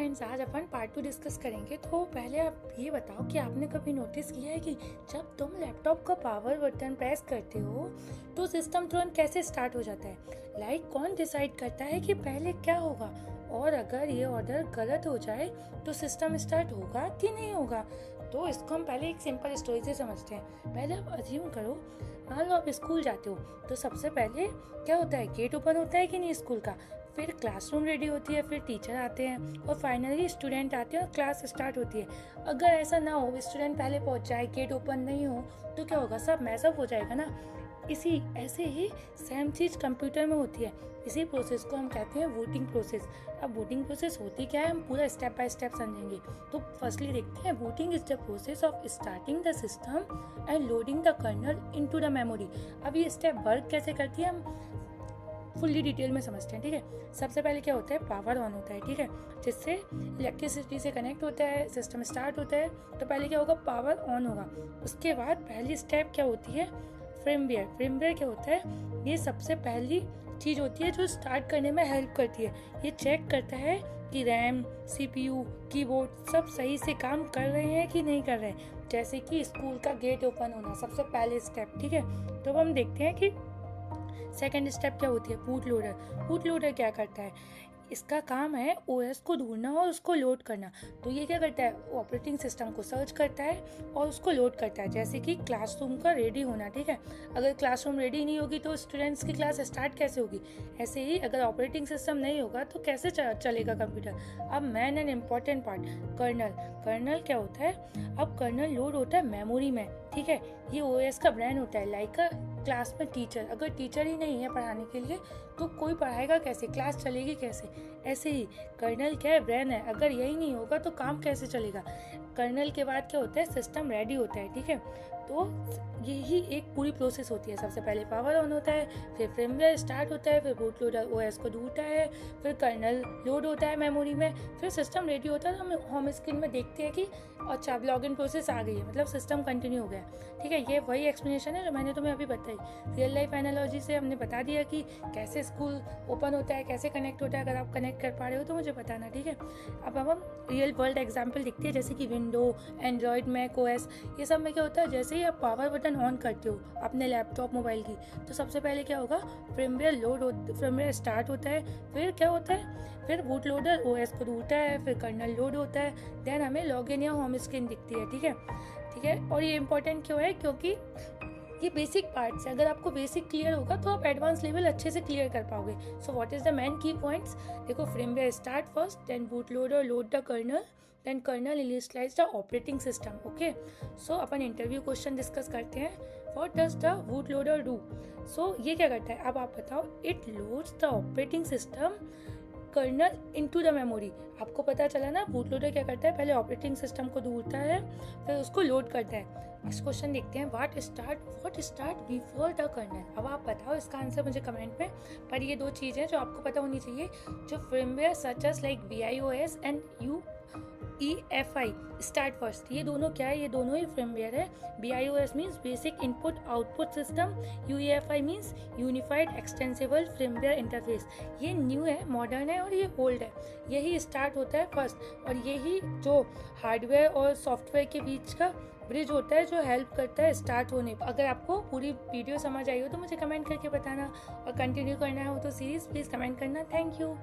Friends, आज अपन part 2 discuss करेंगे। तो पहले आप ये बताओ कि आपने कभी नोटिस किया है कि जब तुम लैपटॉप का पावर बटन प्रेस करते हो तो सिस्टम तुरंत कैसे स्टार्ट हो जाता है। कौन डिसाइड करता है कि पहले क्या होगा, और अगर ये ऑर्डर गलत हो जाए तो सिस्टम स्टार्ट होगा कि नहीं होगा। तो इसको हम पहले एक सिंपल स्टोरी से समझते हैं। पहले आप अज्यूम करो, मान लो आप स्कूल जाते हो तो सबसे पहले क्या होता है, गेट ओपन होता है कि नहीं स्कूल का, फिर क्लासरूम रेडी होती है, फिर टीचर आते हैं और फाइनली स्टूडेंट आते हैं और क्लास स्टार्ट होती है। अगर ऐसा ना हो, स्टूडेंट पहले पहुंच जाए, गेट ओपन नहीं हो, तो क्या होगा, सब मैसअप हो जाएगा ना। ऐसे ही सेम चीज़ कंप्यूटर में होती है। इसी प्रोसेस को हम कहते हैं वोटिंग प्रोसेस। अब वोटिंग प्रोसेस होती क्या है, हम पूरा स्टेप बाय स्टेप समझेंगे। तो फर्स्टली देखते हैं, booting is the process of starting the system and loading the kernel into the memory. अब ये स्टेप वर्क कैसे करती है हम फुल्ली डिटेल में समझते हैं, ठीक है। सबसे पहले क्या होता है, पावर ऑन होता है, ठीक है, जिससे इलेक्ट्रिसिटी से कनेक्ट होता है, सिस्टम स्टार्ट होता है। तो पहले क्या होगा, पावर ऑन होगा। उसके बाद पहली स्टेप क्या होती है, फ्रेमवेयर। फ्रेमवेयर क्या होता है, ये सबसे पहली चीज़ होती है जो स्टार्ट करने में हेल्प करती है। ये चेक करता है कि रैम, सीपीयू, कीबोर्ड सब सही से काम कर रहे हैं कि नहीं कर रहे हैं। जैसे कि स्कूल का गेट ओपन होना सबसे पहले स्टेप, ठीक है। तो अब हम देखते हैं कि सेकेंड स्टेप क्या होती है, बूट लोडर। बूट लोडर क्या करता है, इसका काम है ओएस को ढूंढना और उसको लोड करना। तो ये क्या करता है, ऑपरेटिंग सिस्टम को सर्च करता है और उसको लोड करता है। जैसे कि क्लासरूम का रेडी होना, ठीक है। अगर क्लासरूम रेडी नहीं होगी तो स्टूडेंट्स की क्लास स्टार्ट कैसे होगी। ऐसे ही अगर ऑपरेटिंग सिस्टम नहीं होगा तो कैसे चलेगा कंप्यूटर। अब main and important part, kernel. Kernel क्या होता है, अब कर्नल लोड होता है मेमोरी में, ठीक है। ये ओएस का ब्रेन होता है, लाइक क्लास में टीचर। अगर टीचर ही नहीं है पढ़ाने के लिए तो कोई पढ़ाएगा कैसे, क्लास चलेगी कैसे। ऐसे ही कर्नल क्या है, ब्रेन है। अगर यही नहीं होगा तो काम कैसे चलेगा। कर्नल के बाद क्या होता है, सिस्टम रेडी होता है, ठीक है। तो यही एक पूरी प्रोसेस होती है। सबसे पहले पावर ऑन होता है, फिर फ्रेमवेयर स्टार्ट होता है, फिर बूट लोडर ओएस को ढूंढता है, फिर कर्नल लोड होता है मेमोरी में, फिर सिस्टम रेडी होता है। हम होम स्क्रीन में देखते हैं कि अच्छा अब लॉगिन प्रोसेस आ गई है, मतलब सिस्टम कंटिन्यू हो गया, ठीक है। ये वही एक्सप्लेनेशन है जो मैंने तुम्हें अभी बताई। रियल लाइफ एनालॉजी से हमने बता दिया कि कैसे स्कूल ओपन होता है, कैसे कनेक्ट होता है। अगर आप कनेक्ट कर पा रहे हो तो मुझे बताना, ठीक है। अब हम रियल वर्ल्ड एग्जाम्पल देखते हैं, जैसे कि विंडो, एंड्रॉयड, मैक ओएस, ये सब में क्या होता है, जैसे ही आप पावर बटन ऑन करते हो अपने लैपटॉप मोबाइल की, तो सबसे पहले क्या होगा, फ्रेमवेयर स्टार्ट होता है। फिर क्या होता है, फिर बूट लोडर ओएस को ढूंढता है, फिर कर्नल लोड होता है, देन हमें लॉगिन या होम स्क्रीन दिखती है, ठीक है, ठीक है। और ये इंपॉर्टेंट क्यों है, क्योंकि ये बेसिक पार्ट्स है। अगर आपको बेसिक क्लियर होगा तो आप एडवांस लेवल अच्छे से क्लियर कर पाओगे। So what is the main key points, देखो, firmware start first, then boot loader load the kernel, then kernel initialize the operating system. Okay, so अपन इंटरव्यू क्वेश्चन डिस्कस करते हैं। What does the boot loader do. So ये क्या करता है, अब आप बताओ। It loads the operating system kernel into the memory. आपको पता चला ना, बूट लोडर क्या करता है, पहले ऑपरेटिंग सिस्टम को ढूंढता है, फिर उसको लोड करता है। नेक्स्ट क्वेश्चन देखते हैं, what start before the kernel. अब आप बताओ इसका आंसर मुझे कमेंट में। पर ये दो चीज़ें जो आपको पता होनी चाहिए, जो firmware such as like BIOS and UEFI start first. ये दोनों क्या है, ये दोनों ही फ्रेमवेयर है। BIOS means basic input output system, UEFI means unified extensible firmware interface. ये न्यू है, मॉडर्न है, और ये ओल्ड है। यही स्टार्ट होता है फर्स्ट, और यही जो हार्डवेयर और सॉफ्टवेयर के बीच का ब्रिज होता है, जो हेल्प करता है स्टार्ट होने पर। अगर आपको पूरी वीडियो समझ आई हो तो मुझे कमेंट करके बताना, और कंटिन्यू करना हो तो सीरीज प्लीज़ कमेंट करना। Thank you.